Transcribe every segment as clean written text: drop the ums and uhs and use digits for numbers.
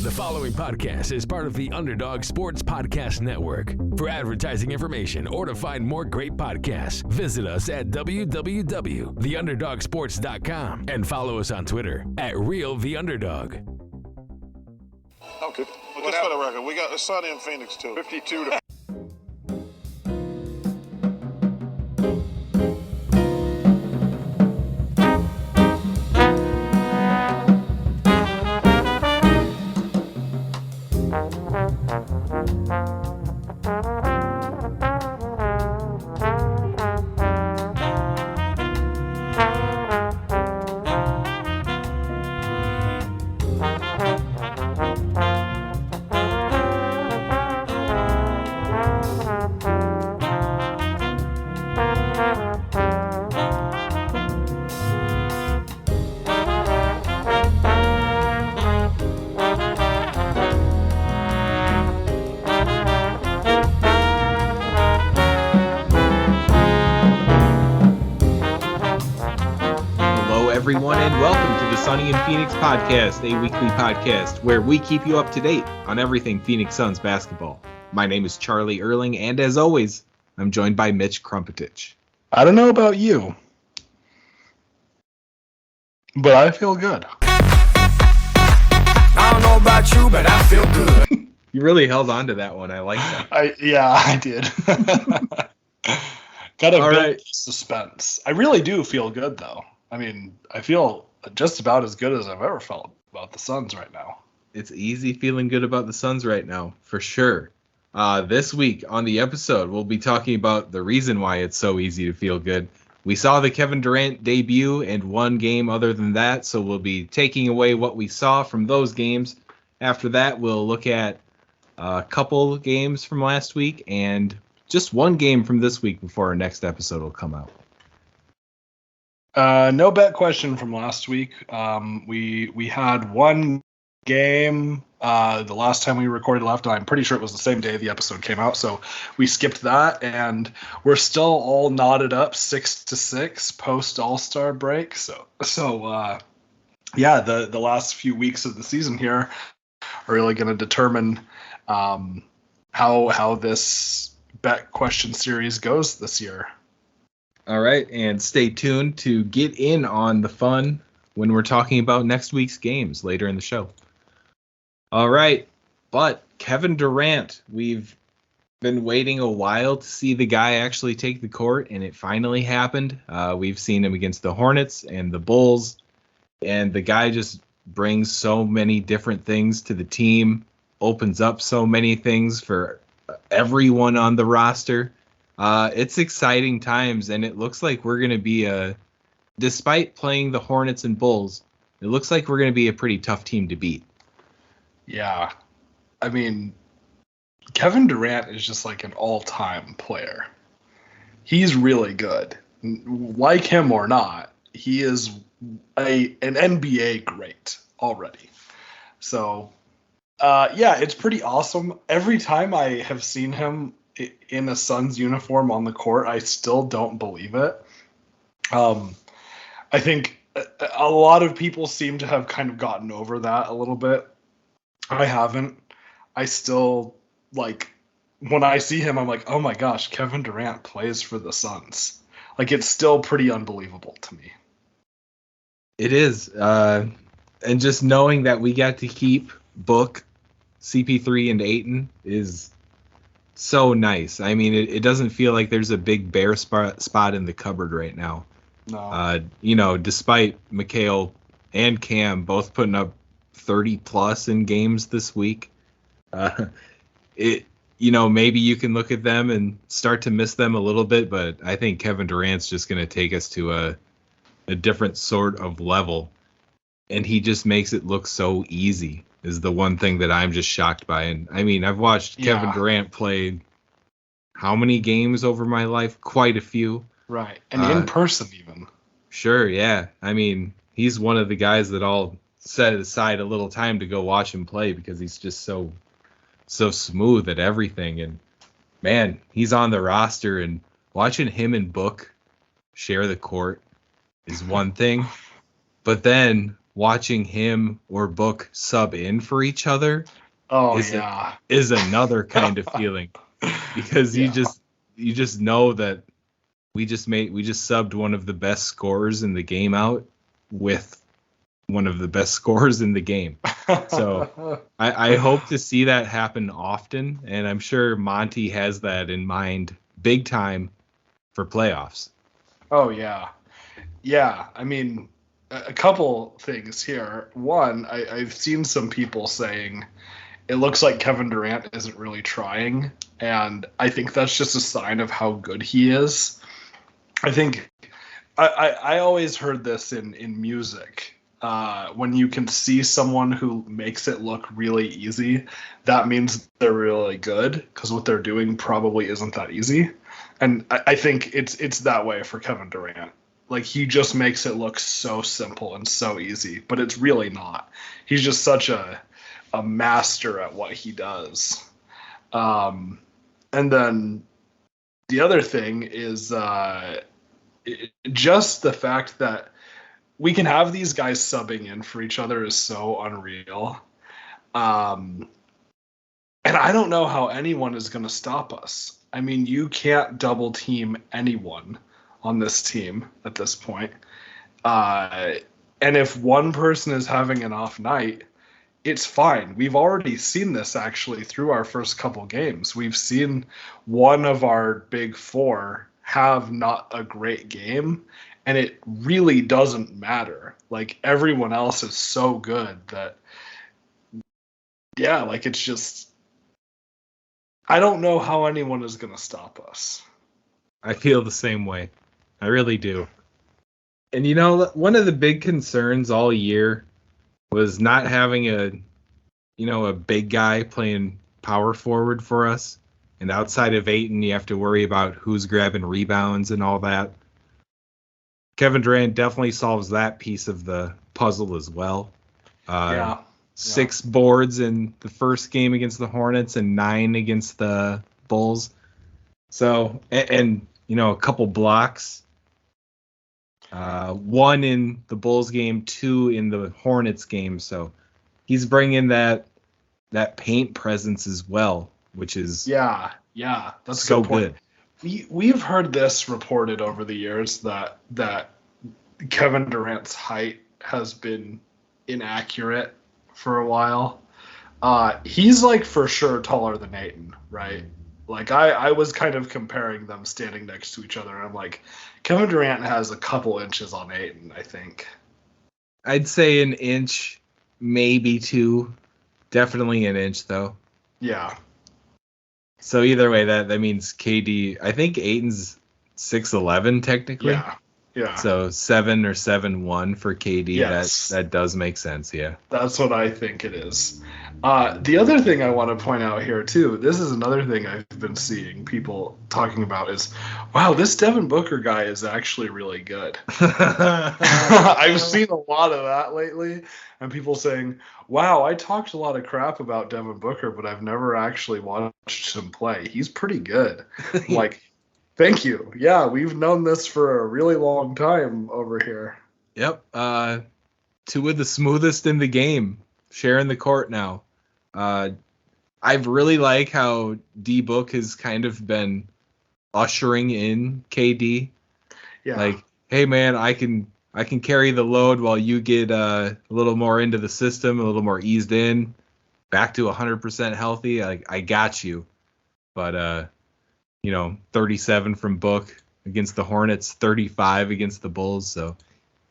The following podcast is part of the Underdog Sports Podcast Network. For advertising information or to find more great podcasts, visit us at www.theunderdogsports.com and follow us on Twitter at RealTheUnderdog. Okay. Well, just for the record, we got the sunny in Phoenix too. 52 to. Everyone, and welcome to the Sunny in Phoenix podcast, a weekly podcast where we keep you up to date on everything Phoenix Suns basketball. My name is Charlie Erling, and as always, I'm joined by Mitch Krmpotich. I don't know about you, but I feel good. I don't know about you, but I feel good. You really held on to that one. I like that. I did. Gotta build right. Suspense. I really do feel good, though. I mean, I feel just about as good as I've ever felt about the Suns right now. It's easy feeling good about the Suns right now, for sure. This week on the episode, we'll be talking about the reason why it's so easy to feel good. We saw the Kevin Durant debut and one game other than that, so we'll be taking away what we saw from those games. After that, we'll look at a couple games from last week and just one game from this week before our next episode will come out. No bet question from last week. We had one game the last time we recorded left, and I'm pretty sure it was the same day the episode came out, so we skipped that, and we're still all knotted up 6-6 post All-Star break. So yeah, the last few weeks of the season here are really going to determine how this bet question series goes this year. All right, and stay tuned to get in on the fun when we're talking about next week's games later in the show. All right, but Kevin Durant, we've been waiting a while to see the guy actually take the court, and it finally happened. We've seen him against the Hornets and the Bulls, and the guy just brings so many different things to the team, opens up so many things for everyone on the roster. It's exciting times, and it looks like we're going to be despite playing the Hornets and Bulls, it looks like we're going to be a pretty tough team to beat. Yeah. I mean, Kevin Durant is just like an all-time player. He's really good. Like him or not, he is an NBA great already. So, yeah, it's pretty awesome. Every time I have seen him in a Suns uniform on the court, I still don't believe it. I think a lot of people seem to have kind of gotten over that a little bit. I haven't. I still, like, when I see him, I'm like, oh my gosh, Kevin Durant plays for the Suns. Like, it's still pretty unbelievable to me. It is. And just knowing that we got to keep Book, CP3, and Ayton is so nice. I mean, it doesn't feel like there's a big bare spot in the cupboard right now. No. Despite Mikhail and Cam both putting up 30 plus in games this week, maybe you can look at them and start to miss them a little bit, but I think Kevin Durant's just going to take us to a different sort of level, and he just makes it look so easy. Is the one thing that I'm just shocked by. And I mean, I've watched Kevin Durant play how many games over my life? Quite a few. Right. And in person even. Sure, yeah. I mean, he's one of the guys that I'll set aside a little time to go watch him play because he's just so smooth at everything. And man, he's on the roster, and watching him and Book share the court is one thing. But then watching him or Book sub in for each other is another kind of feeling, because you just know that we just subbed one of the best scorers in the game out with one of the best scorers in the game. So I hope to see that happen often, and I'm sure Monty has that in mind big time for playoffs. Oh, yeah. Yeah, I mean, a couple things here. One, I've seen some people saying it looks like Kevin Durant isn't really trying, and I think that's just a sign of how good he is. I think I always heard this in music. When you can see someone who makes it look really easy, that means they're really good, because what they're doing probably isn't that easy. And I think it's that way for Kevin Durant. Like, he just makes it look so simple and so easy, but it's really not. He's just such a master at what he does. And then the other thing is just the fact that we can have these guys subbing in for each other is so unreal. And I don't know how anyone is going to stop us. I mean, you can't double team anyone on this team at this point. And if one person is having an off night, it's fine. We've already seen this actually through our first couple games. We've seen one of our big four have not a great game, and it really doesn't matter. Like, everyone else is so good that, yeah, like, it's just, I don't know how anyone is going to stop us. I feel the same way. I really do. And you know, one of the big concerns all year was not having a big guy playing power forward for us. And outside of Ayton, you have to worry about who's grabbing rebounds and all that. Kevin Durant definitely solves that piece of the puzzle as well. 6 boards in the first game against the Hornets and 9 against the Bulls. So, and a couple blocks. 1 in the Bulls game, 2 in the Hornets game. So he's bringing that paint presence as well, which is that's so a good point. We've heard this reported over the years that Kevin Durant's height has been inaccurate for a while. He's like for sure taller than Ayton, right? Like, I was kind of comparing them standing next to each other, and I'm like, Kevin Durant has a couple inches on Ayton, I think. I'd say an inch, maybe 2. Definitely an inch, though. Yeah. So either way, that means KD, I think Ayton's 6'11", technically. Yeah. So 7 or 7'1" for KD. Yes. That does make sense, yeah. That's what I think it is. The other thing I want to point out here, too, this is another thing I've been seeing people talking about is, wow, this Devin Booker guy is actually really good. I've seen a lot of that lately, and people saying, wow, I talked a lot of crap about Devin Booker, but I've never actually watched him play. He's pretty good. Like, thank you. Yeah, we've known this for a really long time over here. Yep. 2 of the smoothest in the game sharing the court now. I really like how D-Book has kind of been ushering in KD. Yeah. Like, hey man, I can carry the load while you get a little more into the system, a little more eased in, back to 100% healthy. I got you. But 37 from Book against the Hornets, 35 against the Bulls. So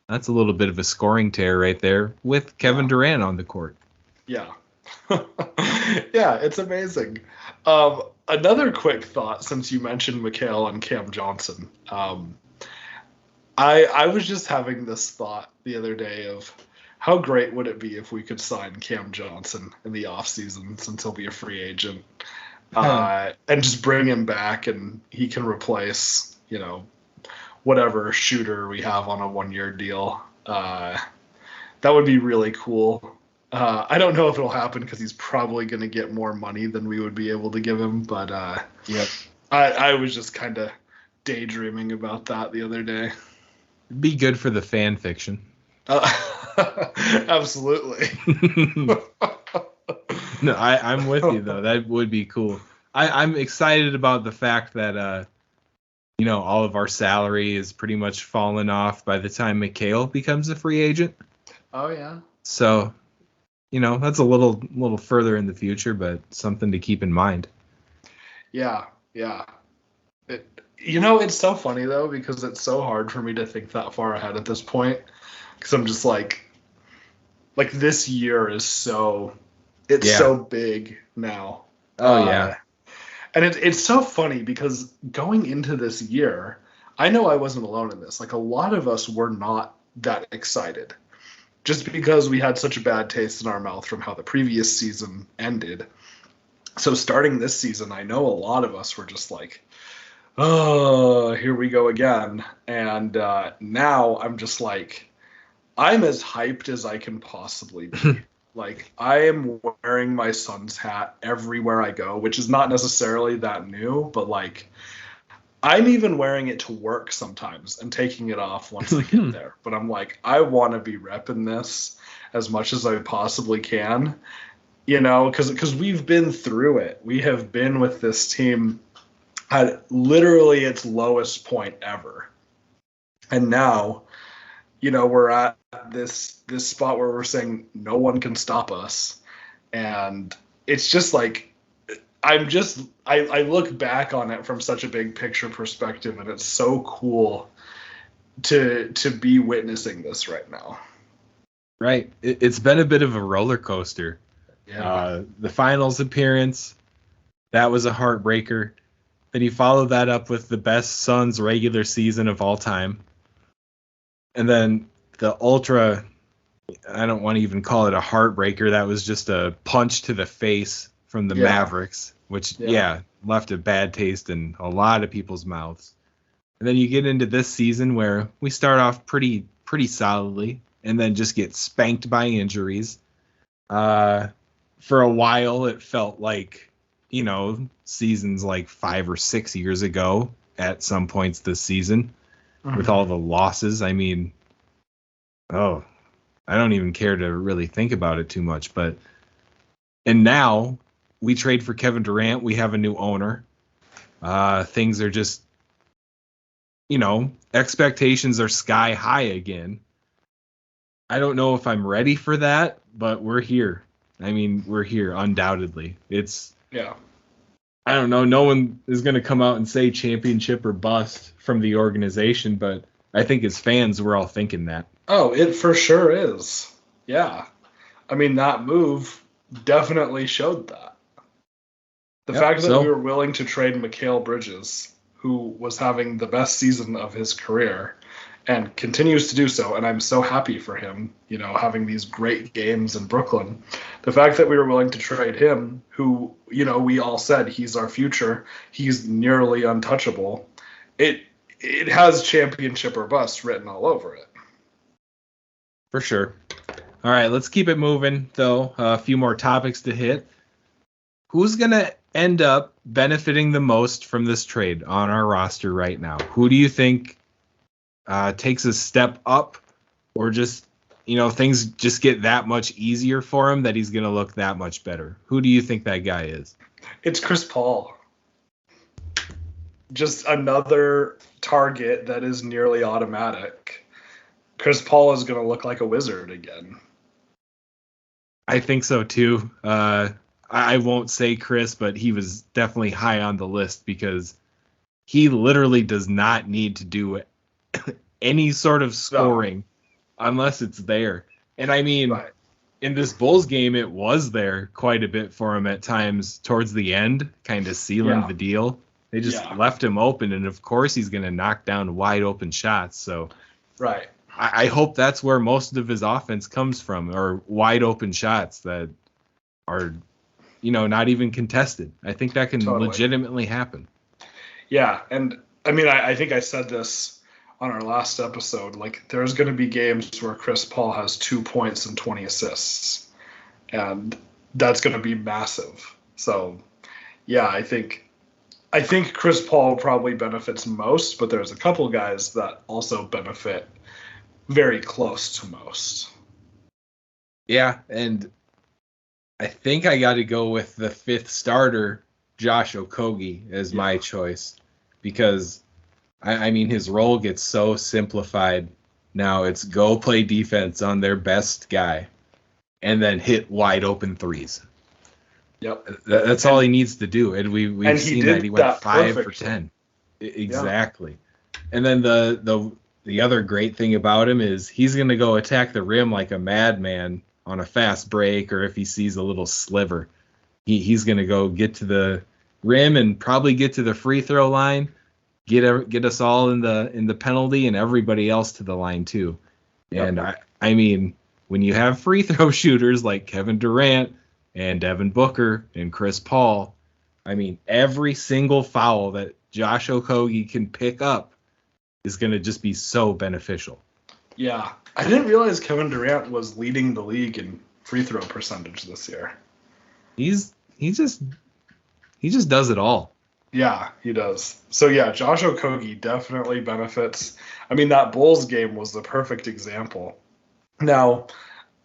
that's a little bit of a scoring tear right there with Kevin Durant on the court. Yeah. Yeah, it's amazing. Another quick thought, since you mentioned Mikal and Cam Johnson. I was just having this thought the other day of how great would it be if we could sign Cam Johnson in the offseason, since he'll be a free agent, and just bring him back, and he can replace, whatever shooter we have on a 1-year deal. That would be really cool. I don't know if it'll happen because he's probably going to get more money than we would be able to give him. But I was just kind of daydreaming about that the other day. It'd be good for the fan fiction. Absolutely. No, I'm with you though. That would be cool. I'm excited about the fact that all of our salary is pretty much fallen off by the time Mikhail becomes a free agent. Oh yeah. So, that's a little further in the future, but something to keep in mind. Yeah. It's so funny though, because it's so hard for me to think that far ahead at this point, because I'm just like this year is so big now. Oh yeah. And it's so funny because going into this year, I know I wasn't alone in this. Like, a lot of us were not that excited, just because we had such a bad taste in our mouth from how the previous season ended. So starting this season, I know a lot of us were just like, oh, here we go again. And now I'm just like, I'm as hyped as I can possibly be. Like, I am wearing my Suns hat everywhere I go, which is not necessarily that new, but like, I'm even wearing it to work sometimes and taking it off once I get there. But I'm like, I want to be repping this as much as I possibly can, because we've been through it. We have been with this team at literally its lowest point ever. And now, we're at this spot where we're saying no one can stop us. And it's just like, I look back on it from such a big picture perspective, and it's so cool to be witnessing this right now. Right. It's been a bit of a roller coaster. Yeah. The finals appearance, that was a heartbreaker. Then you follow that up with the best Suns regular season of all time. And then the ultra, I don't want to even call it a heartbreaker. That was just a punch to the face from the Mavericks, which, left a bad taste in a lot of people's mouths. And then you get into this season where we start off pretty solidly and then just get spanked by injuries. For a while, it felt like, seasons like 5 or 6 years ago at some points this season with all the losses. I mean, I don't even care to really think about it too much. And now we trade for Kevin Durant. We have a new owner. Things are just, expectations are sky high again. I don't know if I'm ready for that, but we're here. I mean, we're here undoubtedly. I don't know. No one is going to come out and say championship or bust from the organization, but I think as fans, we're all thinking that. Oh, it for sure is. Yeah. I mean, that move definitely showed that. The fact that we were willing to trade Mikal Bridges, who was having the best season of his career and continues to do so, and I'm so happy for him, having these great games in Brooklyn. The fact that we were willing to trade him, who, we all said he's our future, he's nearly untouchable, it has championship or bust written all over it. For sure. All right, let's keep it moving, though. A few more topics to hit. Who's going to end up benefiting the most from this trade on our roster right now? Who do you think takes a step up, or just, things just get that much easier for him that he's going to look that much better? Who do you think that guy is? It's Chris Paul. Just another target that is nearly automatic. Chris Paul is going to look like a wizard again. I think so too. I won't say Chris, but he was definitely high on the list because he literally does not need to do any sort of scoring unless it's there. And I mean, in this Bulls game, it was there quite a bit for him at times towards the end, kind of sealing the deal. They just left him open, and of course he's going to knock down wide open shots. So I hope that's where most of his offense comes from, or wide open shots that are, not even contested. I think that can legitimately happen. Yeah, and I mean, I think I said this on our last episode. Like, there's going to be games where Chris Paul has 2 points and 20 assists, and that's going to be massive. So, yeah, I think Chris Paul probably benefits most, but there's a couple guys that also benefit very close to most. Yeah, and I think I got to go with the fifth starter, Josh Okogie, as my choice, because I mean his role gets so simplified now. It's go play defense on their best guy, and then hit wide open threes. Yep, that's all he needs to do, and we've seen that he went 5 for 10. Exactly, yeah. And then the other great thing about him is he's going to go attack the rim like a madman on a fast break, or if he sees a little sliver, he's going to go get to the rim and probably get to the free throw line, get us all in the penalty and everybody else to the line too. Yep. And I mean, when you have free throw shooters like Kevin Durant and Devin Booker and Chris Paul, I mean, every single foul that Josh Okogie can pick up is going to just be so beneficial. Yeah. I didn't realize Kevin Durant was leading the league in free throw percentage this year. He just does it all. Yeah, he does. So yeah, Josh Okogie definitely benefits. I mean, that Bulls game was the perfect example. Now,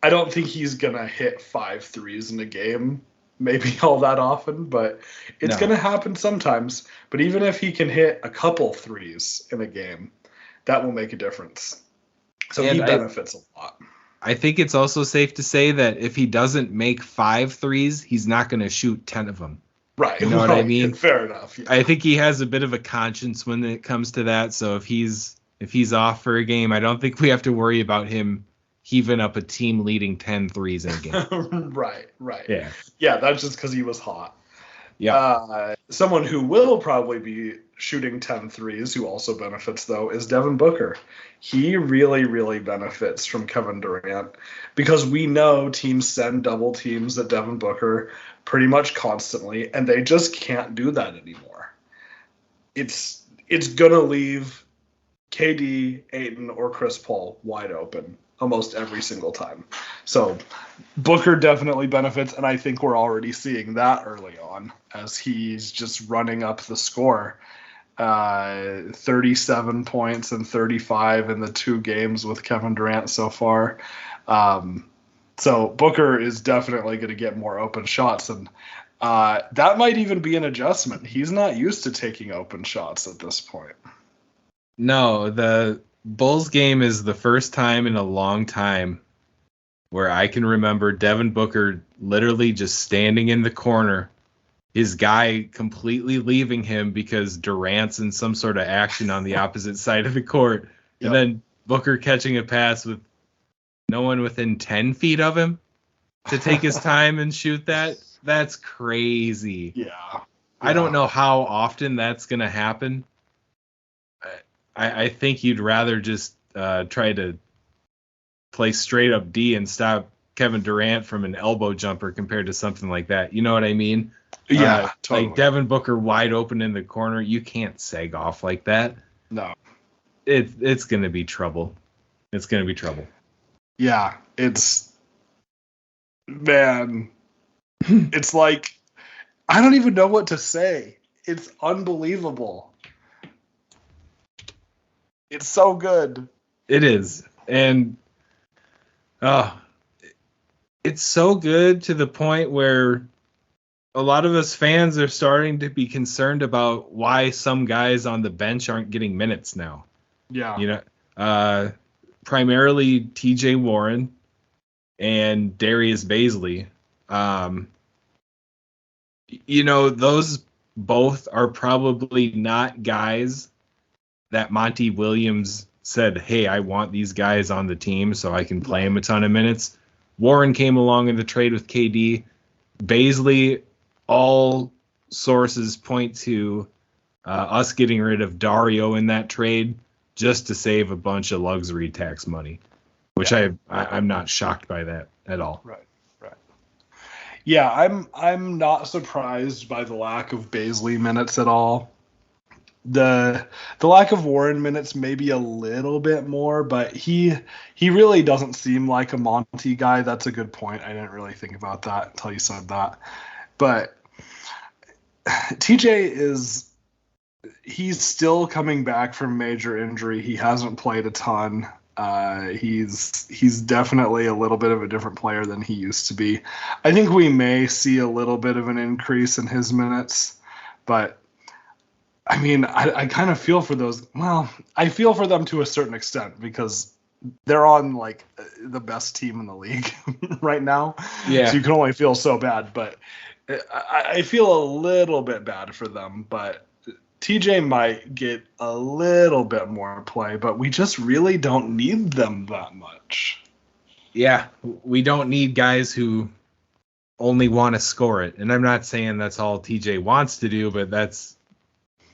I don't think he's going to hit 5 threes in a game, maybe all that often, but it's going to happen sometimes. But even if he can hit a couple threes in a game, that will make a difference. So he benefits a lot. I think it's also safe to say that if he doesn't make 5 threes, he's not going to shoot 10 of them. Right. You know what I mean? Fair enough. Yeah. I think he has a bit of a conscience when it comes to that. So if he's off for a game, I don't think we have to worry about him heaving up a team leading 10 threes in a game. Right. Yeah. Yeah, that's just because he was hot. Yeah. Someone who will probably be shooting 10 threes, who also benefits, though, is Devin Booker. He really, really benefits from Kevin Durant because we know teams send double teams at Devin Booker pretty much constantly, and they just can't do that anymore. It's going to leave KD, Ayton, or Chris Paul wide open almost every single time. So Booker definitely benefits, and I think we're already seeing that early on as he's just running up the score. 37 points and 35 in the 2 games with Kevin Durant so far. So Booker is definitely going to get more open shots, and that might even be an adjustment. He's not used to taking open shots at this point. No, the Bulls game is the first time in a long time where I can remember Devin Booker literally just standing in the corner, his guy completely leaving him because Durant's in some sort of action on the opposite side of the court, and then Booker catching a pass with no one within 10 feet of him to take his time and shoot that. That's crazy. Yeah. I don't know how often that's going to happen. I think you'd rather just try to play straight up D and stop Kevin Durant from an elbow jumper compared to something like that. You know what I mean? Yeah, totally. Like Devin Booker wide open in the corner. You can't sag off like that. No. It's going to be trouble. It's going to be trouble. Yeah, it's like, I don't even know what to say. It's unbelievable. It's so good. It is. And it's so good to the point where a lot of us fans are starting to be concerned about why some guys on the bench aren't getting minutes now. Yeah. You know, primarily TJ Warren and Darius Bazley. You know, those both are probably not guys that Monty Williams said, hey, I want these guys on the team so I can play them a ton of minutes. Warren came along in the trade with KD. Bazley, all sources point to us getting rid of Dario in that trade just to save a bunch of luxury tax money, which I'm not shocked by that at all. Right. Yeah, I'm not surprised by the lack of Bazley minutes at all. The lack of Warren minutes maybe a little bit more, but he really doesn't seem like a Monty guy. That's a good point. I didn't really think about that until you said that. But TJ he's still coming back from major injury. He hasn't played a ton. He's definitely a little bit of a different player than he used to be. I think we may see a little bit of an increase in his minutes, but I mean, I kind of feel for those. Well, I feel for them to a certain extent because they're on like the best team in the league right now. Yeah. So you can only feel so bad, but I feel a little bit bad for them, but TJ might get a little bit more play, but we just really don't need them that much. Yeah, we don't need guys who only want to score it. And I'm not saying that's all TJ wants to do, but that's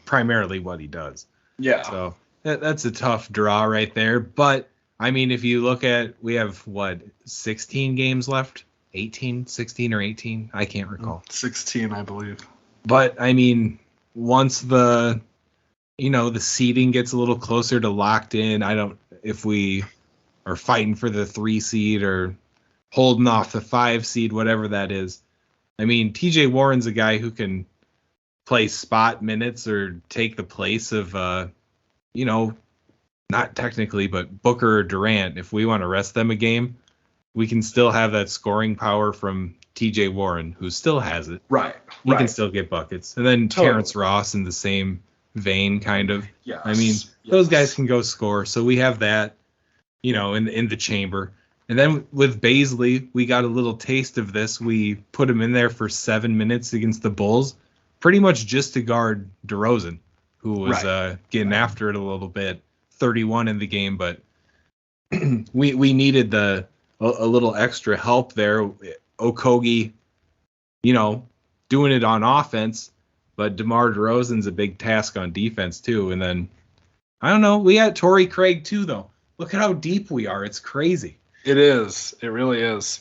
primarily what he does. Yeah. So that's a tough draw right there. But, I mean, if you look at, we have, 16 games left? 16 or 18? I can't recall. 16, I believe. But, I mean, once the seeding gets a little closer to locked in, if we are fighting for the 3 seed or holding off the 5 seed, whatever that is. I mean, TJ Warren's a guy who can play spot minutes or take the place of, not technically, but Booker or Durant. If we want to rest them a game, we can still have that scoring power from TJ Warren, who still has it. Right. He can still get buckets. And then Totally. Terrence Ross in the same vein, kind of. Yes. I mean, those guys can go score. So we have that, in the chamber. And then with Baisley, we got a little taste of this. We put him in there for 7 minutes against the Bulls, pretty much just to guard DeRozan, who was getting after it a little bit. 31 in the game, but we needed a little extra help there. Okogie, doing it on offense, but DeMar DeRozan's a big task on defense too. And then, I don't know, we got Torrey Craig too, though. Look at how deep we are. It's crazy. It is. It really is.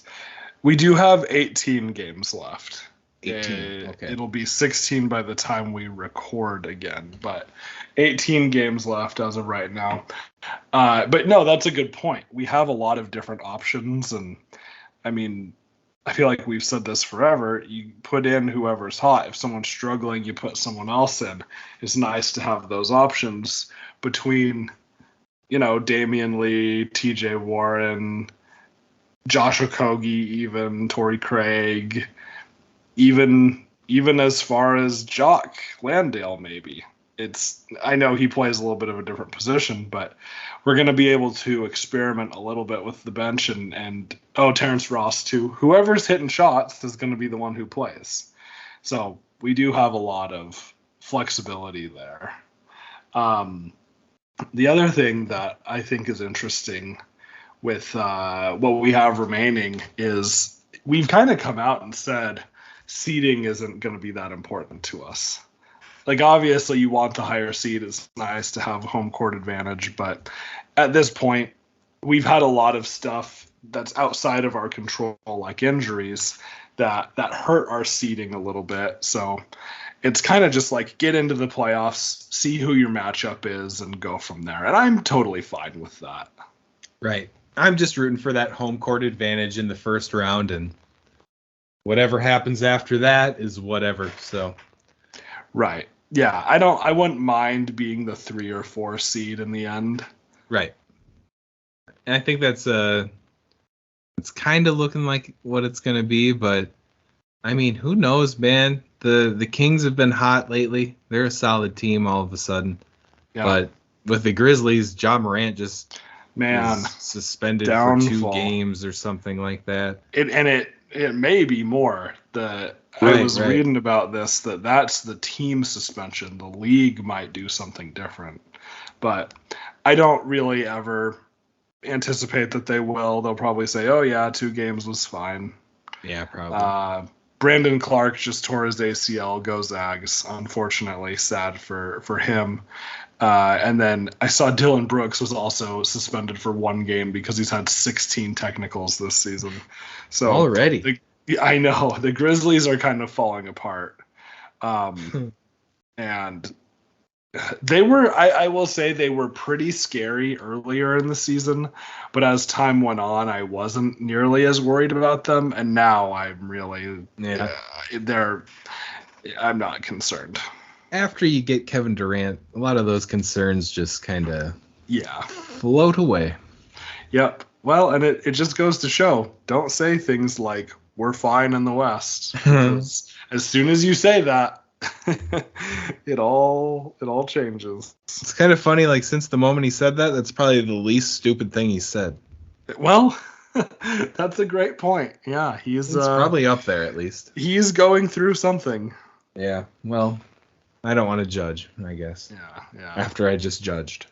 We do have 18 games left. 18. Okay. It'll be 16 by the time we record again, but 18 games left as of right now. But no, that's a good point. We have a lot of different options, and I mean, I feel like we've said this forever. You put in whoever's hot. If someone's struggling, you put someone else in. It's nice to have those options between, Damian Lee, TJ Warren, Josh Okogie, even Torrey Craig, even as far as Jock Landale, maybe. I know he plays a little bit of a different position, but we're going to be able to experiment a little bit with the bench and Terrence Ross too. Whoever's hitting shots is going to be the one who plays. So we do have a lot of flexibility there. The other thing that I think is interesting with what we have remaining is we've kind of come out and said seeding isn't going to be that important to us. Like, obviously, you want the higher seed. It's nice to have home court advantage. But at this point, we've had a lot of stuff that's outside of our control, like injuries, that hurt our seeding a little bit. So it's kind of just like get into the playoffs, see who your matchup is, and go from there. And I'm totally fine with that. Right. I'm just rooting for that home court advantage in the first round, and whatever happens after that is whatever. So, right. Yeah, I wouldn't mind being the 3 or 4 seed in the end. Right. And I think it's kind of looking like what it's going to be, but I mean, who knows, man? The Kings have been hot lately. They're a solid team all of a sudden. Yeah. But with the Grizzlies, Ja Morant just was suspended for 2 games or something like that. It may be more. I was reading about this, that's the team suspension. The league might do something different. But I don't really ever anticipate that they will. They'll probably say, oh, yeah, 2 games was fine. Yeah, probably. Brandon Clark just tore his ACL, go Zags. Unfortunately, sad for him. And then I saw Dylan Brooks was also suspended for 1 game because he's had 16 technicals this season. So already. I know the Grizzlies are kind of falling apart. And they were, I will say they were pretty scary earlier in the season, but as time went on, I wasn't nearly as worried about them. And now I'm really, I'm not concerned. After you get Kevin Durant, a lot of those concerns just kind of float away. Yep. Well, and it just goes to show, don't say things like, we're fine in the West. Because as soon as you say that, it all changes. It's kind of funny, like, since the moment he said that, that's probably the least stupid thing he said. Well, that's a great point. Yeah, It's probably up there at least. He's going through something. Yeah, well, I don't want to judge, I guess. Yeah. After I just judged.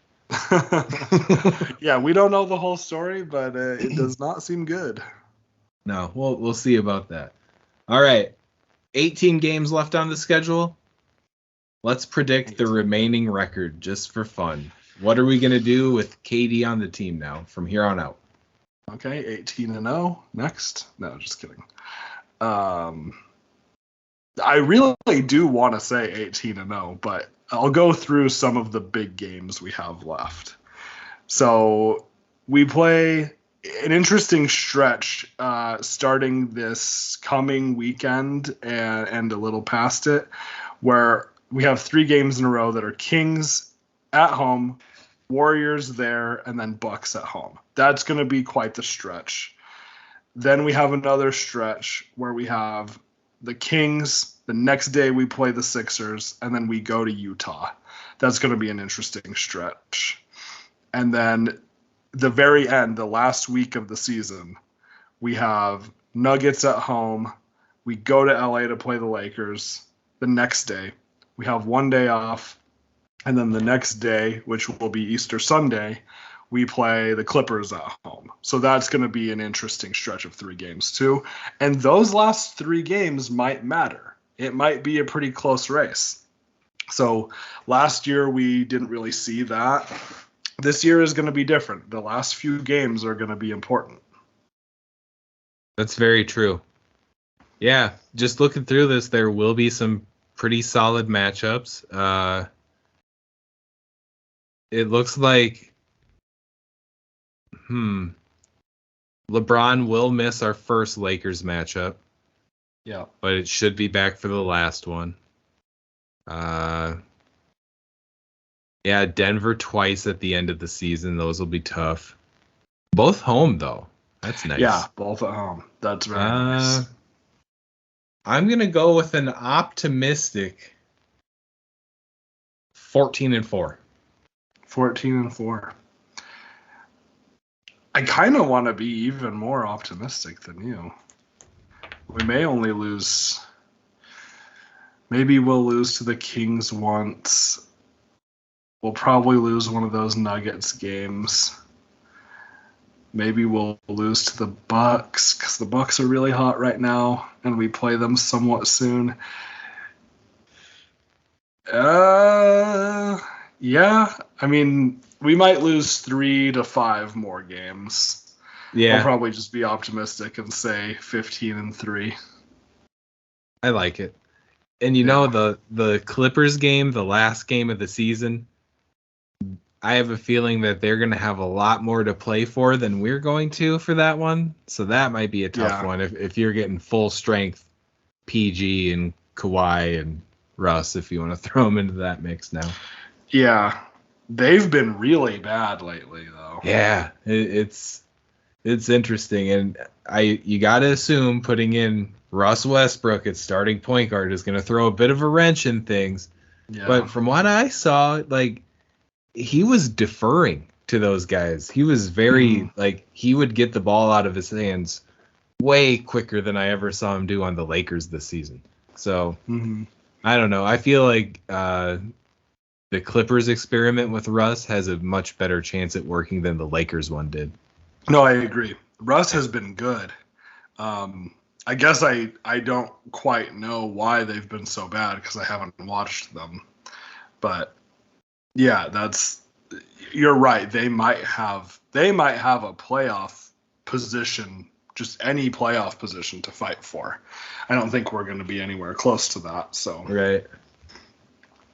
Yeah, we don't know the whole story, but it does not seem good. No, we'll see about that. All right, 18 games left on the schedule. Let's predict the remaining record just for fun. What are we going to do with KD on the team now from here on out? Okay, 18-0 next. No, just kidding. I really do want to say 18-0, but I'll go through some of the big games we have left. So we play an interesting stretch starting this coming weekend and a little past it, where we have 3 games in a row that are Kings at home, Warriors there, and then Bucks at home. That's going to be quite the stretch. Then we have another stretch where we have the Kings. The next day we play the Sixers, and then we go to Utah. That's going to be an interesting stretch. And then the very end, the last week of the season, we have Nuggets at home. We go to LA to play the Lakers. The next day, we have one day off. And then the next day, which will be Easter Sunday, we play the Clippers at home. So that's going to be an interesting stretch of 3 games too. And those last 3 games might matter. It might be a pretty close race. So last year we didn't really see that. This year is going to be different. The last few games are going to be important. That's very true. Yeah, just looking through this, there will be some pretty solid matchups. It looks like LeBron will miss our first Lakers matchup. Yeah. But it should be back for the last one. Yeah, Denver twice at the end of the season. Those will be tough. Both home, though. That's nice. Yeah, both at home. That's very nice. I'm going to go with an optimistic 14-4. 14-4. I kind of want to be even more optimistic than you. We may only lose. Maybe we'll lose to the Kings once. We'll probably lose one of those Nuggets games. Maybe we'll lose to the Bucks because the Bucks are really hot right now, and we play them somewhat soon. Yeah. I mean, we might lose 3 to 5 more games. Yeah. I'll probably just be optimistic and say 15-3. I like it. And you know, the Clippers game, the last game of the season, I have a feeling that they're going to have a lot more to play for than we're going to for that one. So that might be a tough one if you're getting full strength PG and Kawhi and Russ, if you want to throw them into that mix now. Yeah. They've been really bad lately, though. Yeah, it's interesting. And you got to assume putting in Russ Westbrook at starting point guard is going to throw a bit of a wrench in things. Yeah. But from what I saw, like, he was deferring to those guys. He was very, he would get the ball out of his hands way quicker than I ever saw him do on the Lakers this season. So, I don't know. I feel like the Clippers experiment with Russ has a much better chance at working than the Lakers one did. No, I agree. Russ has been good. I guess I don't quite know why they've been so bad because I haven't watched them. But yeah, you're right. They might have a playoff position, just any playoff position to fight for. I don't think we're going to be anywhere close to that. So right.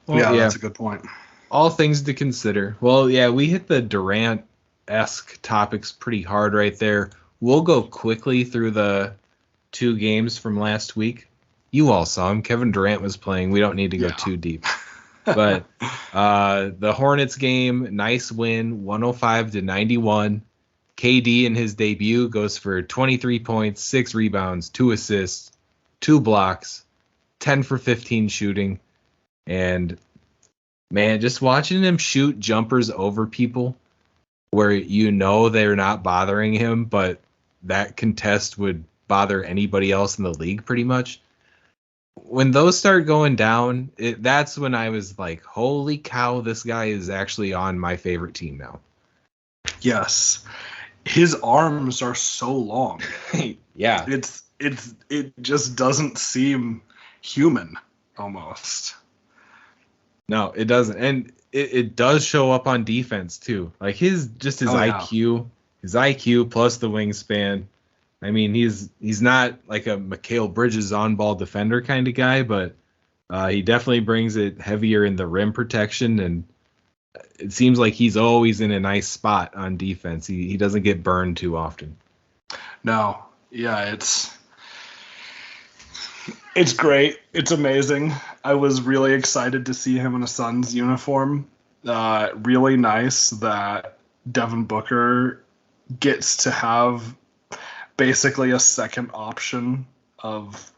Well, that's a good point. All things to consider. Well, yeah, we hit the Durant-esque topics pretty hard right there. We'll go quickly through the 2 games from last week. You all saw him. Kevin Durant was playing. We don't need to go too deep. But the Hornets game, nice win, 105-91. KD in his debut goes for 23 points, 6 rebounds, 2 assists, 2 blocks, 10 for 15 shooting. And, man, just watching him shoot jumpers over people where they're not bothering him, but that contest would bother anybody else in the league pretty much. When those start going down, that's when I was like, holy cow, this guy is actually on my favorite team now. Yes. His arms are so long. Yeah. It just doesn't seem human almost. No, it doesn't. And it does show up on defense too. Like his IQ, his IQ plus the wingspan. I mean, he's not like a Mikal Bridges on-ball defender kind of guy, but he definitely brings it heavier in the rim protection, and it seems like he's always in a nice spot on defense. He doesn't get burned too often. No, yeah, it's great. It's amazing. I was really excited to see him in a Suns uniform. Really nice that Devin Booker gets to have basically a second option of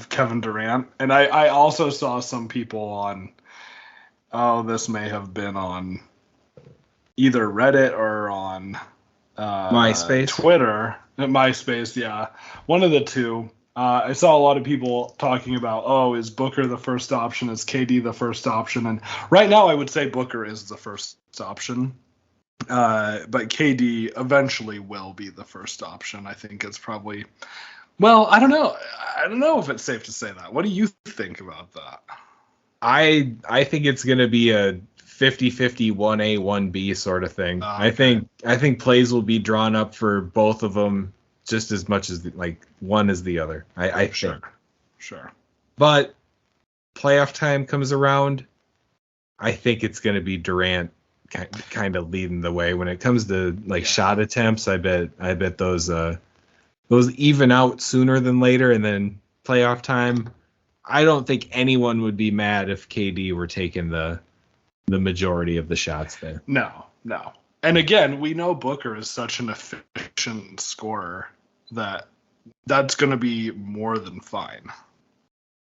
Kevin Durant. And I also saw some people on, this may have been on either Reddit or on MySpace, Twitter, MySpace, yeah, one of the two. I saw a lot of people talking about, is Booker the first option? Is KD the first option? And right now I would say Booker is the first option. But KD eventually will be the first option. I think it's probably, I don't know. I don't know if it's safe to say that. What do you think about that? I think it's going to be a 50-50 1A 1B sort of thing. Okay. I think plays will be drawn up for both of them just as much as one as the other. I think. Sure. But playoff time comes around, I think it's going to be Durant kind of leading the way when it comes to shot attempts. I bet those even out sooner than later, and then playoff time, I don't think anyone would be mad if KD were taking the majority of the shots there. No. And again, we know Booker is such an efficient scorer that's going to be more than fine.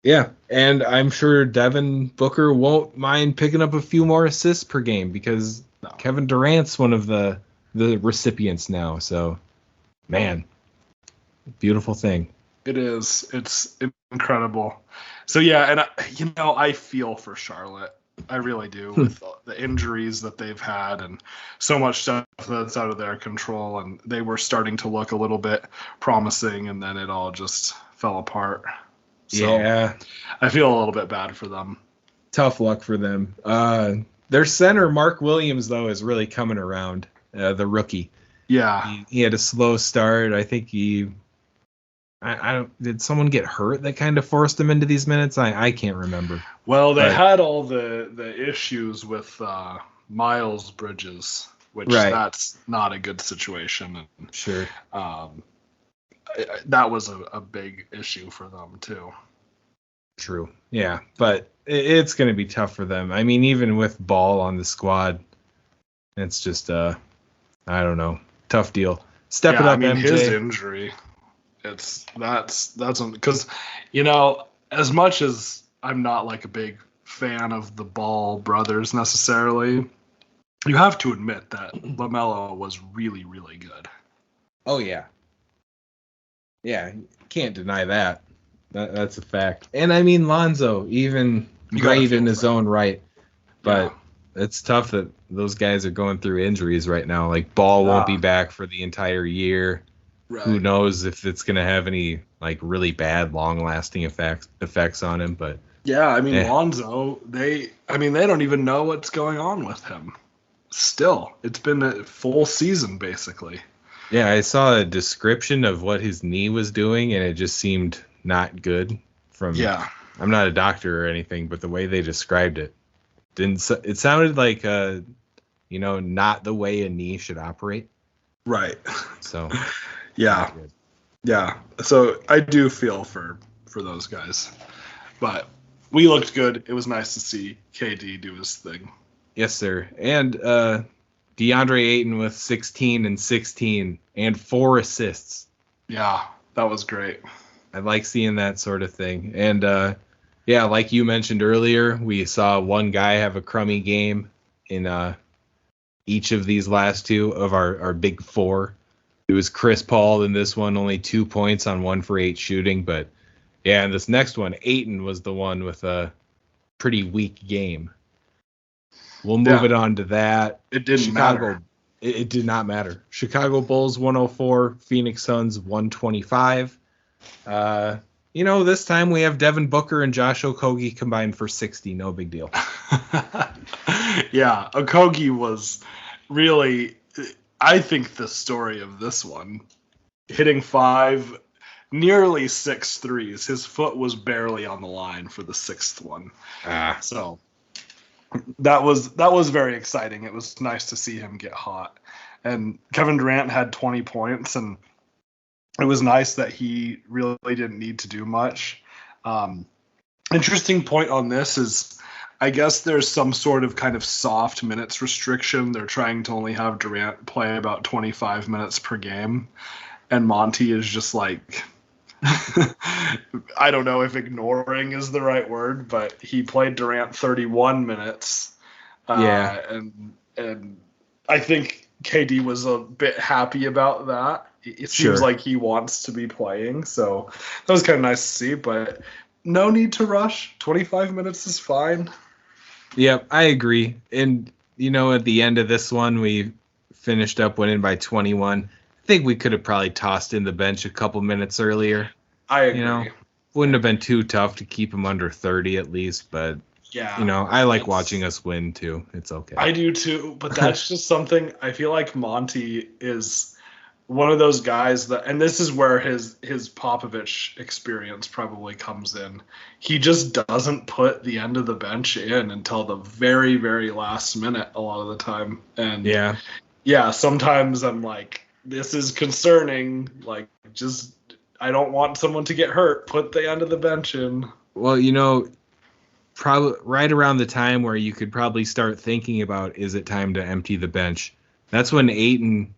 Yeah, and I'm sure Devin Booker won't mind picking up a few more assists per game because Kevin Durant's one of the recipients now. So, man, beautiful thing. It is. It's incredible. So, yeah, and, I feel for Charlotte. I really do, with the injuries that they've had and so much stuff that's out of their control. And they were starting to look a little bit promising, and then it all just fell apart. So yeah, I feel a little bit bad for them. Tough luck for them. Their center, Mark Williams, though, is really coming around, the rookie. Yeah. He had a slow start. I think did someone get hurt that kind of forced him into these minutes? I can't remember. Well, they had all the issues with Miles Bridges, which that's not a good situation. And, sure. That was a big issue for them too. True. Yeah, but it's going to be tough for them. I mean, even with Ball on the squad, it's just I don't know, tough deal. Step it up, MJ. His injury. That's because as much as I'm not like a big fan of the Ball brothers necessarily, you have to admit that LaMelo was really, really good. Oh yeah. Yeah, can't deny that. That's a fact. And I mean, Lonzo, even great in his own right, but it's tough that those guys are going through injuries right now. Like Ball won't be back for the entire year. Right. Who knows if it's going to have any really bad, long-lasting effects on him? But yeah, I mean, Lonzo, they don't even know what's going on with him. Still, it's been a full season basically. Yeah, I saw a description of what his knee was doing, and it just seemed not good. I'm not a doctor or anything, but the way they described it it sounded like not the way a knee should operate. Right. So. Yeah. So I do feel for those guys, but we looked good. It was nice to see KD do his thing. Yes, sir. And do DeAndre Ayton with 16 and 16 and 4 assists. Yeah, that was great. I like seeing that sort of thing. And, like you mentioned earlier, we saw one guy have a crummy game in each of these last two of our big four. It was Chris Paul in this one, only 2 points on 1 for 8 shooting. But, yeah, in this next one, Ayton was the one with a pretty weak game. We'll move it on to that. It didn't matter. It did not matter. Chicago Bulls 104, Phoenix Suns 125. This time we have Devin Booker and Josh Okogie combined for 60. No big deal. Yeah, Okogie was really, I think, the story of this one. Hitting 5, nearly 6 threes. His foot was barely on the line for the 6th one. So that was very exciting. It was nice to see him get hot. And Kevin Durant had 20 points, and it was nice that he really didn't need to do much. Interesting point on this is, I guess there's some sort of kind of soft minutes restriction. They're trying to only have Durant play about 25 minutes per game. And Monty is just like, I don't know if ignoring is the right word, but he played Durant 31 minutes. And I think KD was a bit happy about that. It seems like he wants to be playing, so that was kind of nice to see, but no need to rush. 25 minutes is fine. Yep, I agree. And, at the end of this one, we finished up winning by 21. I think we could have probably tossed in the bench a couple minutes earlier. I agree. Wouldn't have been too tough to keep him under 30 at least, but, I like watching us win too. It's okay. I do too, but that's just something I feel like Monty is one of those guys that, and this is where his Popovich experience probably comes in. He just doesn't put the end of the bench in until the very, very last minute a lot of the time. And sometimes I'm like, this is concerning. Like, just, I don't want someone to get hurt. Put the end of the bench in. Well, probably right around the time where you could probably start thinking about, is it time to empty the bench? That's when Ayton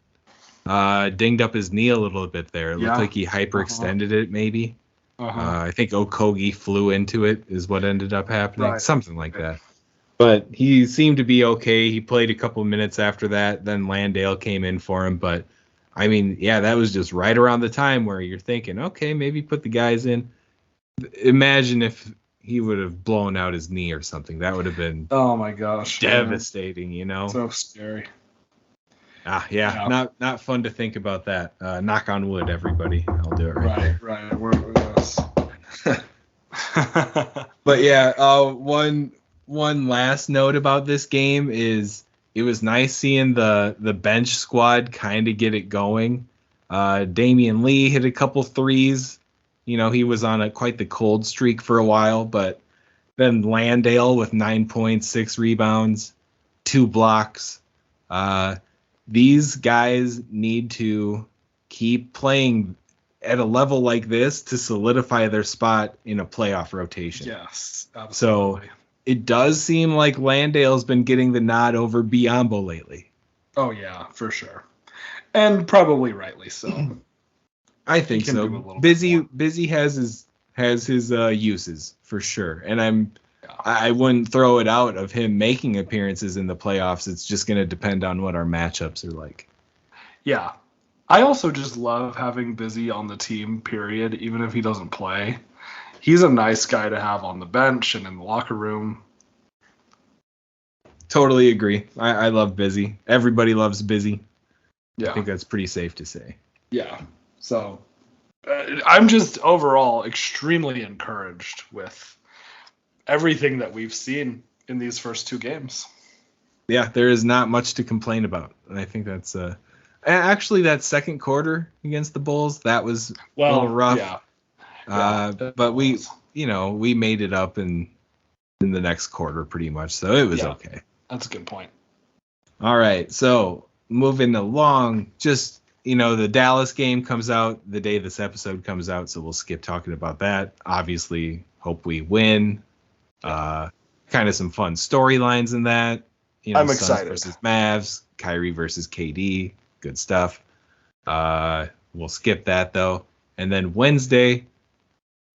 dinged up his knee a little bit there. It looked like he hyperextended it, maybe. I think Okogie flew into it is what ended up happening. Something like that. But he seemed to be okay. He played a couple minutes after that. Then Landale came in for him. But, I mean, that was just right around the time where you're thinking, okay, maybe put the guys in. Imagine if he would have blown out his knee or something. That would have been oh my gosh, devastating, So scary. Not fun to think about that. Knock on wood, everybody. I'll do it right there. Right. We're us. But one last note about this game is it was nice seeing the bench squad kind of get it going. Damian Lee hit a couple threes. He was on quite the cold streak for a while, but then Landale with 9 points, 6 rebounds, 2 blocks. These guys need to keep playing at a level like this to solidify their spot in a playoff rotation. Yes, absolutely. So it does seem like Landale's been getting the nod over Biyombo lately. Oh, yeah, for sure. And probably rightly so. I think so. Busy has his uses for sure. And I wouldn't throw it out of him making appearances in the playoffs. It's just going to depend on what our matchups are like. Yeah. I also just love having Busy on the team, period, even if he doesn't play. He's a nice guy to have on the bench and in the locker room. Totally agree. I love Busy. Everybody loves Busy. Yeah. I think that's pretty safe to say. Yeah. So I'm just overall extremely encouraged with everything that we've seen in these first 2 games. Yeah, there is not much to complain about. And I think that's actually that second quarter against the Bulls, that was a little rough. But we made it up in the next quarter pretty much. So it was okay. That's a good point. All right. So moving along, just the Dallas game comes out the day this episode comes out, so we'll skip talking about that. Obviously, hope we win. Kind of some fun storylines in that. I'm Suns excited. versus Mavs, Kyrie versus KD. Good stuff. We'll skip that, though. And then Wednesday,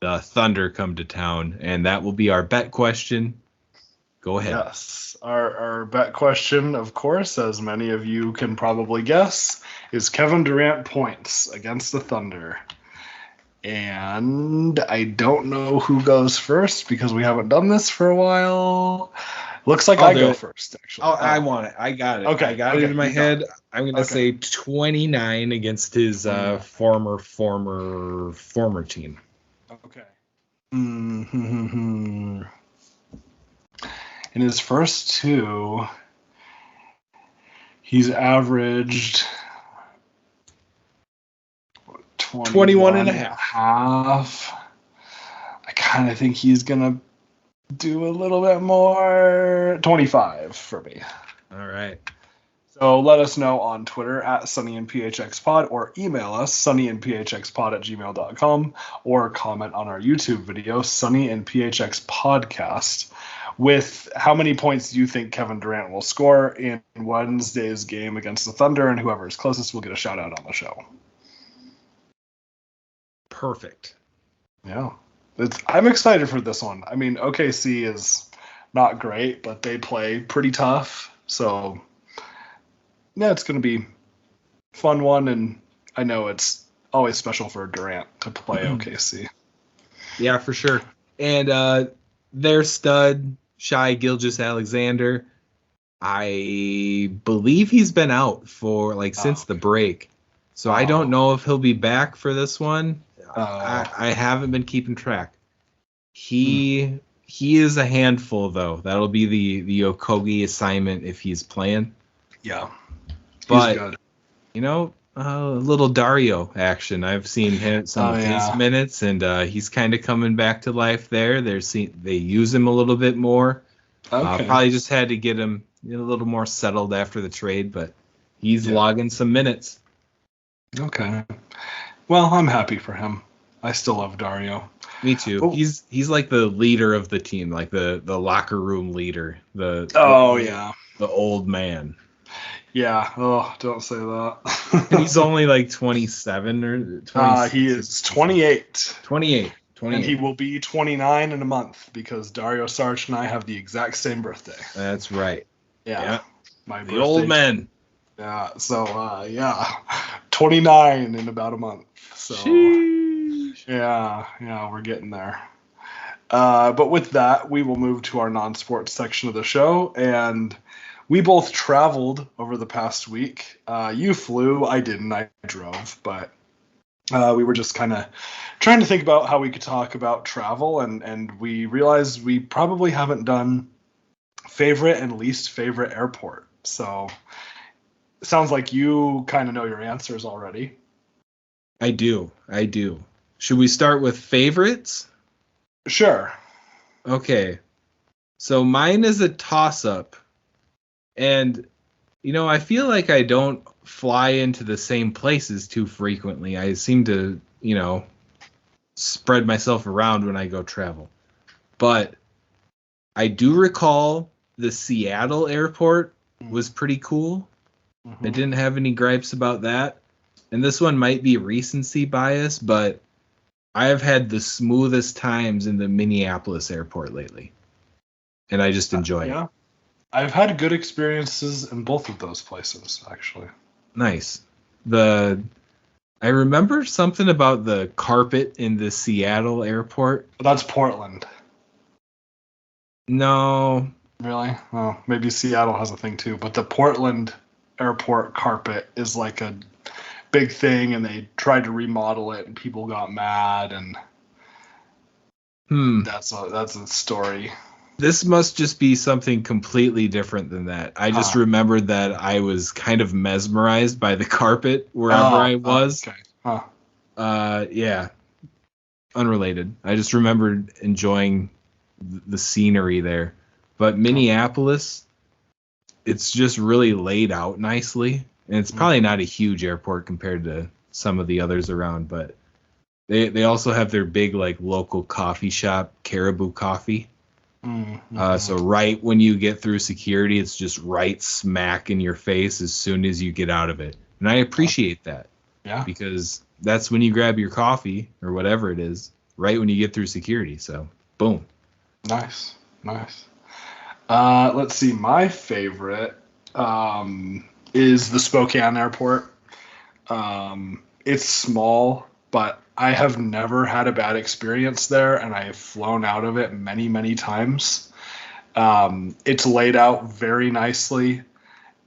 the Thunder come to town, and that will be our bet question. Go ahead. Yes. Our bet question, of course, as many of you can probably guess, is Kevin Durant points against the Thunder. And I don't know who goes first because we haven't done this for a while. Looks like I go first, actually. Oh, I want it. I got it. Okay. I got it in my head. I'm going to say 29 against his former team. Okay. In his first two, he's averaged 21 and a half. I kind of think he's going to do a little bit more. 25 for me. All right. So let us know on Twitter at SunnyandPHXPod or email us sunnyandphxpod@gmail.com or comment on our YouTube video, Sunny and PHX Podcast, with how many points do you think Kevin Durant will score in Wednesday's game against the Thunder, and whoever is closest will get a shout out on the show. Perfect. Yeah. I'm excited for this one. I mean, OKC is not great, but they play pretty tough. So, yeah, it's going to be a fun one, and I know it's always special for Durant to play OKC. Yeah, for sure. And their stud, Shai Gilgeous-Alexander, I believe he's been out for, since the break. So I don't know if he'll be back for this one. I haven't been keeping track. He is a handful, though. That'll be the Okogie assignment if he's playing. Yeah. But, good. A little Dario action. I've seen some of his minutes, and he's kind of coming back to life there. They use him a little bit more. Okay. Probably just had to get him a little more settled after the trade, but he's logging some minutes. Okay. Well, I'm happy for him. I still love Dario. Me too. Oh. He's like the leader of the team, like the locker room leader. The old man. Yeah. Oh, don't say that. And he's only like 27 or 20. He is 28. 28. And he will be 29 in a month because Dario Saric and I have the exact same birthday. That's right. Yeah. My birthday. The old men. Yeah. So 29 in about a month. So sheesh. Yeah, we're getting there. But with that, we will move to our non-sports section of the show, and we both traveled over the past week. You flew, I didn't, I drove, but we were just kind of trying to think about how we could talk about travel, and we realized we probably haven't done favorite and least favorite airport. So it sounds like you kind of know your answers already. I do. Should we start with favorites? Sure. Okay. So mine is a toss-up. And, I feel like I don't fly into the same places too frequently. I seem to, spread myself around when I go travel. But I do recall the Seattle airport was pretty cool. Mm-hmm. I didn't have any gripes about that. And this one might be recency bias, but I have had the smoothest times in the Minneapolis airport lately. And I just enjoy it. I've had good experiences in both of those places, actually. Nice. I remember something about the carpet in the Seattle airport. That's Portland. No. Really? Oh, maybe Seattle has a thing too. But the Portland airport carpet is like a big thing, and they tried to remodel it, and people got mad, and that's a story. This must just be something completely different than that. I just remembered that I was kind of mesmerized by the carpet wherever I was. Okay. Yeah. Unrelated. I just remembered enjoying the scenery there. But Minneapolis, it's just really laid out nicely. And it's probably not a huge airport compared to some of the others around, but they also have their big local coffee shop, Caribou Coffee. So right when you get through security, it's just right smack in your face as soon as you get out of it. And I appreciate that. Yeah. Because that's when you grab your coffee or whatever it is, right when you get through security. So, boom. Nice. Let's see. My favorite is the Spokane airport. It's small, but I have never had a bad experience there, and I have flown out of it many, many times. It's laid out very nicely.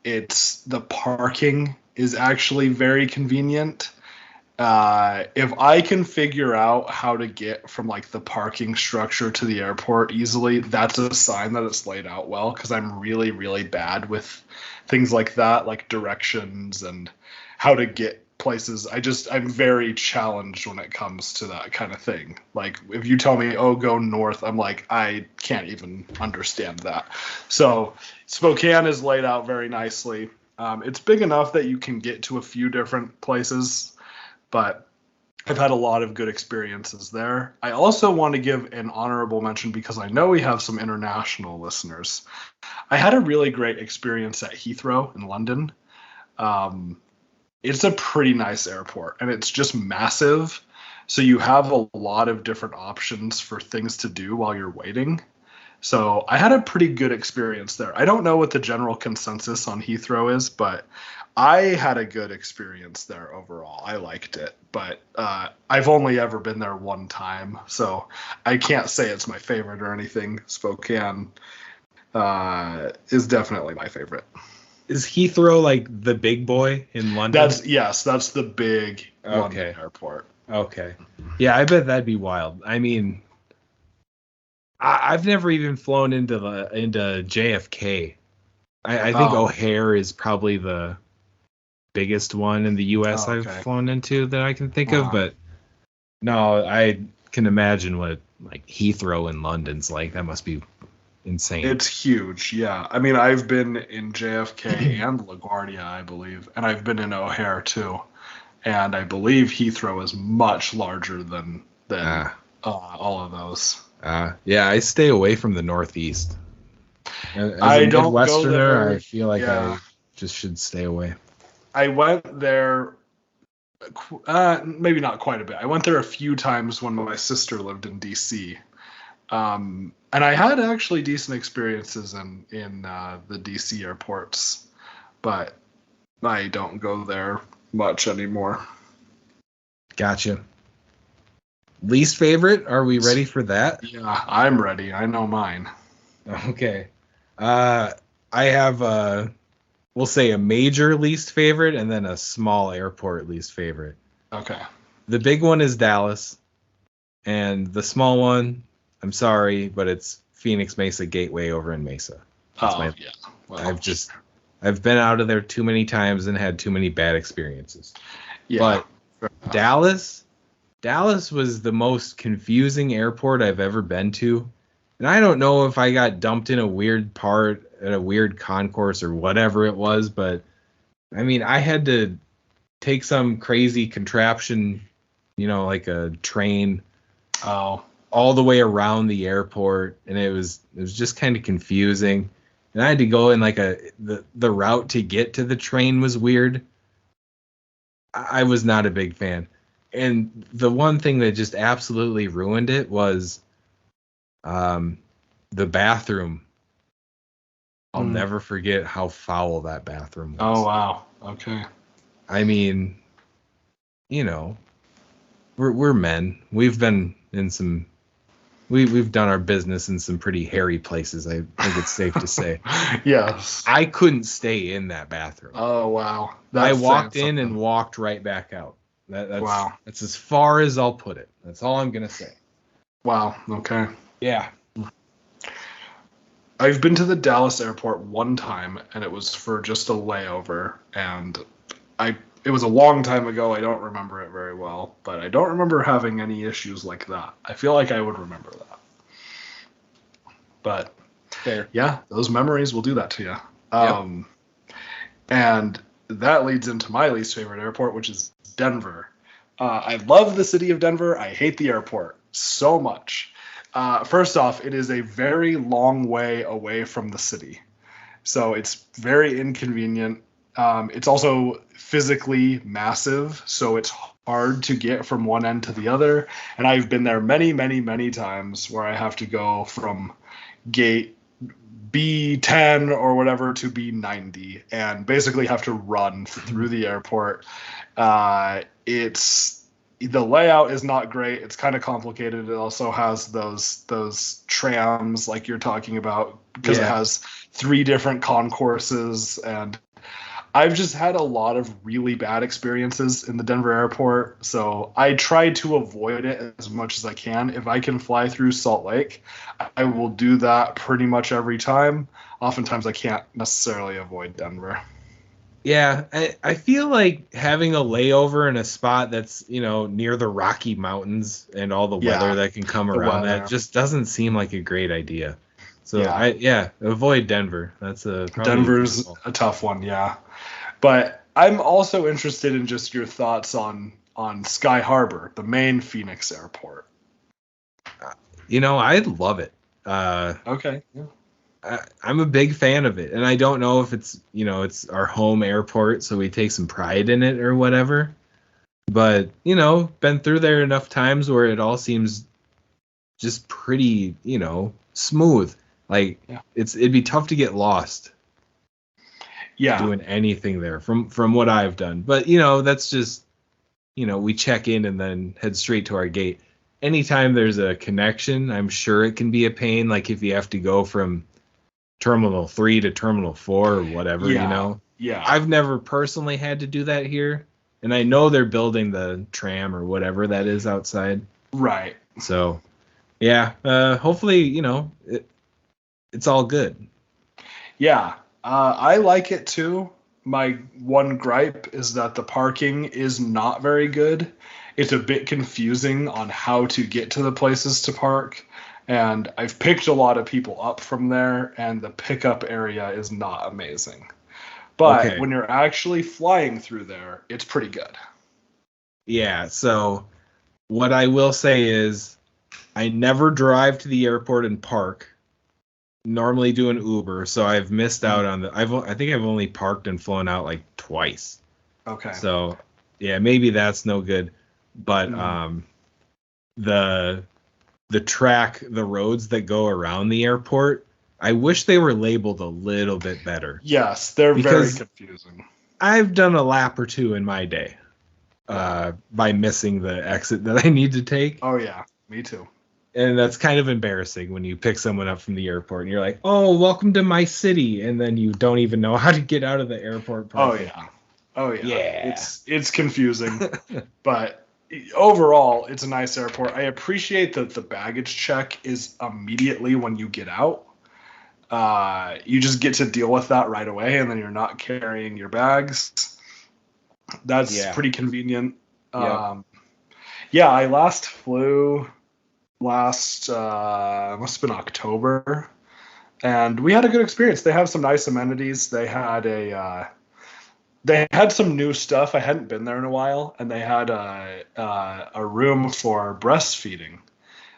The parking is actually very convenient. If I can figure out how to get from like the parking structure to the airport easily, that's a sign that it's laid out well, because I'm really, really bad with things like that, like directions and how to get places. I'm very challenged when it comes to that kind of thing. Like if you tell me, oh, go north, I'm like, I can't even understand that. So Spokane is laid out very nicely. It's big enough that you can get to a few different places, but I've had a lot of good experiences there. I also want to give an honorable mention, because I know we have some international listeners. I had a really great experience at Heathrow in London. It's a pretty nice airport, and it's just massive. So you have a lot of different options for things to do while you're waiting. So I had a pretty good experience there. I don't know what the general consensus on Heathrow is, but I had a good experience there overall. I liked it, but I've only ever been there one time, so I can't say it's my favorite or anything. Spokane is definitely my favorite. Is Heathrow like the big boy in London? That's the big London airport. Okay. Yeah, I bet that'd be wild. I mean, I've never even flown into JFK. I think O'Hare is probably the biggest one in the U.S. I've flown into that I can think of, but no, I can imagine what like Heathrow in London's like. That must be insane. It's huge, yeah. I mean, I've been in JFK and LaGuardia, I believe, and I've been in O'Hare too, and I believe Heathrow is much larger than all of those. Yeah, I stay away from the Northeast. As I a don't go Midwesterner, there. I feel like I just should stay away. I went there, maybe not quite a bit. I went there a few times when my sister lived in D.C., and I had actually decent experiences in the D.C. airports, but I don't go there much anymore. Gotcha. Least favorite? Are we ready for that? Yeah, I'm ready. I know mine. Okay. I have we'll say a major least favorite and then a small airport least favorite. Okay. The big one is Dallas, and the small one, I'm sorry, but it's Phoenix Mesa Gateway over in Mesa. Yeah. Well, I've been out of there too many times and had too many bad experiences. yeah. But Dallas was the most confusing airport I've ever been to. And I don't know if I got dumped in a weird part at a weird concourse or whatever it was, but I mean, I had to take some crazy contraption, like a train, all the way around the airport, and it was just kind of confusing. And I had to go in like the route to get to the train was weird. I was not a big fan. And the one thing that just absolutely ruined it was the bathroom. I'll never forget how foul that bathroom was. Oh, wow. Okay. I mean, we're men. We've been in some we've done our business in some pretty hairy places, I think it's safe to say. Yes. I couldn't stay in that bathroom. Oh, wow. I walked in and walked right back out. That's wow. That's as far as I'll put it. That's all I'm going to say. Wow. Okay. Yeah. I've been to the Dallas airport one time, and it was for just a layover, and it was a long time ago. I don't remember it very well, but I don't remember having any issues like that. I feel like I would remember that. But fair. Yeah, those memories will do that to you. And that leads into my least favorite airport, which is Denver. I love the city of Denver. I hate the airport so much. First off, it is a very long way away from the city. So it's very inconvenient. It's also physically massive, so it's hard to get from one end to the other. And I've been there many, many, many times where I have to go from gate B10 or whatever to B90 and basically have to run through the airport. The layout is not great. It's kind of complicated. It also has those trams like you're talking about because it has 3 different concourses, and I've just had a lot of really bad experiences in the Denver airport, so I try to avoid it as much as I can. If I can fly through Salt Lake, I will do that pretty much every time. Oftentimes I can't necessarily avoid Denver. Yeah, I feel like having a layover in a spot that's, near the Rocky Mountains and all the weather that can come around that just doesn't seem like a great idea. So avoid Denver. Denver's a tough one, yeah. But I'm also interested in just your thoughts on Sky Harbor, the main Phoenix airport. I love it. Okay. Yeah. I'm a big fan of it, and I don't know if it's it's our home airport, so we take some pride in it or whatever. But been through there enough times where it all seems just pretty smooth. Like it'd be tough to get lost. Yeah, doing anything there from what I've done. But that's just we check in and then head straight to our gate. Anytime there's a connection, I'm sure it can be a pain. Like if you have to go from Terminal 3 to Terminal 4 or whatever, Yeah. I've never personally had to do that here. And I know they're building the tram or whatever that is outside. Right. So, yeah, hopefully, it's all good. Yeah, I like it too. My one gripe is that the parking is not very good. It's a bit confusing on how to get to the places to park. And I've picked a lot of people up from there, and the pickup area is not amazing. But when you're actually flying through there, it's pretty good. Yeah, so what I will say is I never drive to the airport and park. Normally do an Uber, so I've missed out on I think I've only parked and flown out like twice. Okay. So, yeah, maybe that's no good. But the roads that go around the airport, I wish they were labeled a little bit better. Yes, they're very confusing. I've done a lap or two in my day by missing the exit that I need to take. Oh, yeah, me too. And that's kind of embarrassing when you pick someone up from the airport and you're like, oh, welcome to my city. And then you don't even know how to get out of the airport. Oh, yeah. It's confusing. But overall, it's a nice airport. I appreciate that the baggage check is immediately when you get out. You just get to deal with that right away, and then you're not carrying your bags. That's pretty convenient. I last flew must have been October, and we had a good experience. They have some nice amenities. They had they had some new stuff. I hadn't been there in a while, and they had a room for breastfeeding.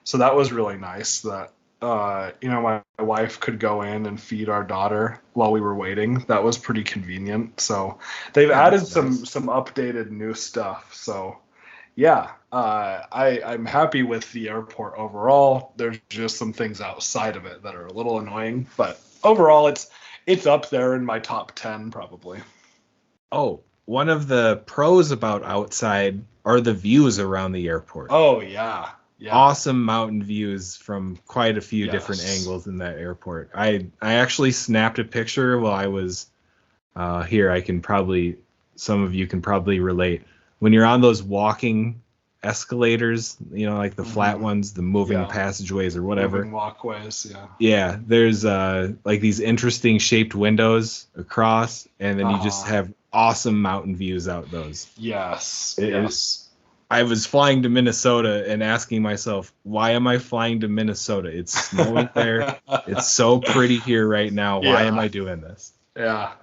So that was really nice that, my wife could go in and feed our daughter while we were waiting. That was pretty convenient. So they've added some updated new stuff. So, I'm happy with the airport overall. There's just some things outside of it that are a little annoying. But overall, it's up there in my top 10 probably. Oh, one of the pros about outside are the views around the airport. Oh, yeah. Awesome mountain views from quite a few different angles in that airport. I actually snapped a picture while I was here. Some of you can probably relate. When you're on those walking escalators, like the flat ones, the moving passageways or whatever. Moving walkways, yeah. Yeah, there's like these interesting shaped windows across, and then you just have awesome mountain views out those. Yes. I was flying to Minnesota and asking myself, why am I flying to Minnesota? It's snowing there. It's so pretty here right now. Why am I doing this? Yeah.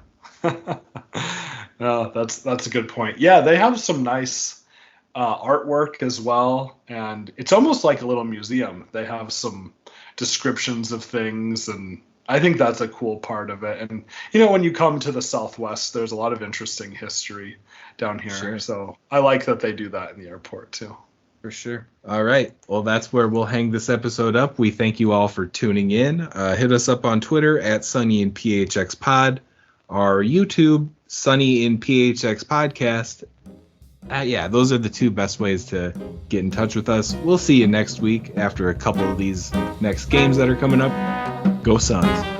No, that's a good point. Yeah, they have some nice artwork as well, and it's almost like a little museum. They have some descriptions of things, and I think that's a cool part of it. And when you come to the Southwest, there's a lot of interesting history down here. Sure. So I like that they do that in the airport too. For sure. All right. Well, that's where we'll hang this episode up. We thank you all for tuning in. Hit us up on Twitter at Sunny and PHX Pod, our YouTube, Sunny and PHX Podcast. Yeah, those are the two best ways to get in touch with us. We'll see you next week after a couple of these next games that are coming up. Go Suns.